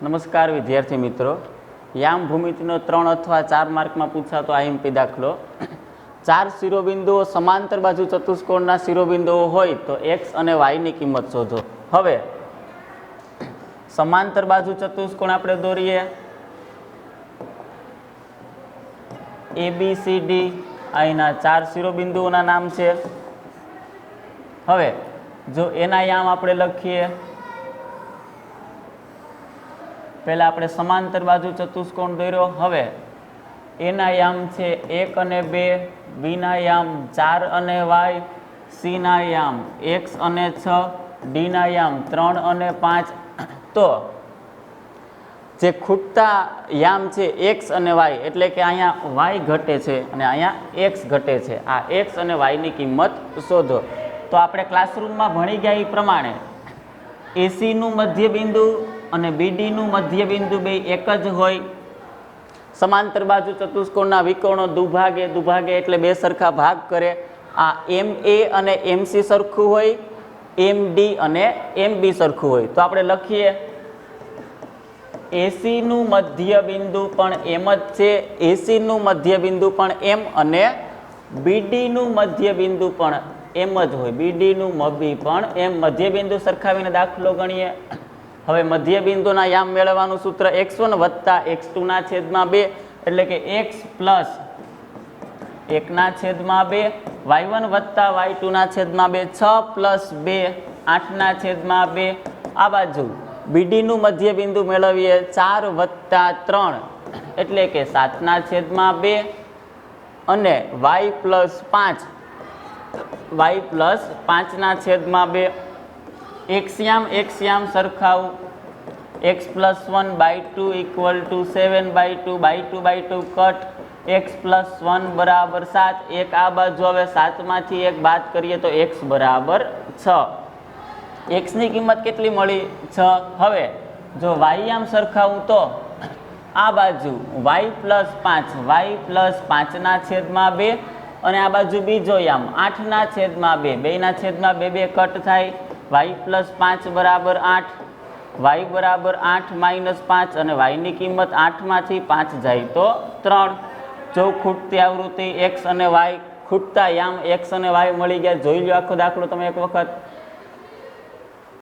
નમસ્કાર વિદ્યાર્થી મિત્રો, યામ ભૂમિતિનો 3 અથવા 4 માર્કમાં પૂછાતો આઈએમપી દાખલો. 4 શિરોબિંદુઓ સમાંતર બાજુ ચતુષ્કોણના શિરોબિંદુઓ હોય તો એક્સ અને વાયની કિંમત શોધો. હવે સમાંતર બાજુ ચતુષ્કોણ આપણે દોરીએ. ABCD અહીંના 4 શિરોબિંદુઓના નામ છે. હવે જો એના યામ આપણે લખીએ, પહેલા આપણે સમાંતર બાજુ ચતુષ્કોણ દોર્યો. હવે એના યામ છે 1 અને 2, બીના યામ 4 અને વાય, સીના યામ x અને 6, ડીના યામ 3 અને 5. તો જે ખૂટતા યામ છે x અને y, એટલે કે અહીંયા y ઘટે છે અને અહીંયા x ઘટે છે. આ x અને y ની કિંમત શોધો. તો આપણે ક્લાસરૂમમાં ભણી ગયા એ પ્રમાણે AC નું મધ્યબિંદુ અને BD નું મધ્યબિંદુ બે એક જ હોય. સમાંતર બાજુ ચતુષ્કોણના વિકર્ણો દુભાગે એટલે બે સરખા ભાગ કરે. આ MA અને MC સરખું હોય, MD અને MB સરખું હોય. તો આપણે લખીએ AC નું મધ્યબિંદુ પણ M જ છે, AC નું મધ્યબિંદુ પણ M અને BD નું મધ્યબિંદુ પણ M જ હોય, BD નું પણ M. મધ્યબિંદુ સરખાવીને દાખલો ગણીએ. હવે મધ્યબિંદુના યામ મેળવવાનું સૂત્ર x1 વત્તા x2 ના છેદમાં 2, એટલે કે x પ્લસ 1 ના છેદમાં 2, y1 વત્તા y2 ના છેદમાં 2, 6 પ્લસ 2 8 ના છેદમાં 2. આ બાજુ BD નું મધ્યબિંદુ મેળવીએ 4 વત્તા 3, એટલે કે 7 ના છેદમાં 2, અને y પ્લસ 5 ના છેદમાં 2. x યામ સરખાવું. x plus 1/2 equal to 7/2, 2/2 cut. x plus 1 બરાબર 7. એક આ બાજુ, હવે 7 માંથી 1 બાદ કરીએ તો x બરાબર 6. x ની કિંમત કેટલી મળી? 6. હવે જો y યામ સરખાવું તો આ બાજુ y પ્લસ 5 ના છેદમાં 2, અને આ બાજુ બીજો યામ 8 ના છેદમાં 2, 2 ના છેદમાં 2 કટ થાય. y પ્લસ 5 બરાબર 8, y બરાબર 8 માઇનસ 5, અને y ની કિંમત 8 માંથી 5 જાય તો 3. જો ખૂટતી આવૃત્તિ x અને y, ખૂટતા યામ x અને y મળી ગયા. જોઈ લો આખો દાખલો તમે એક વખત.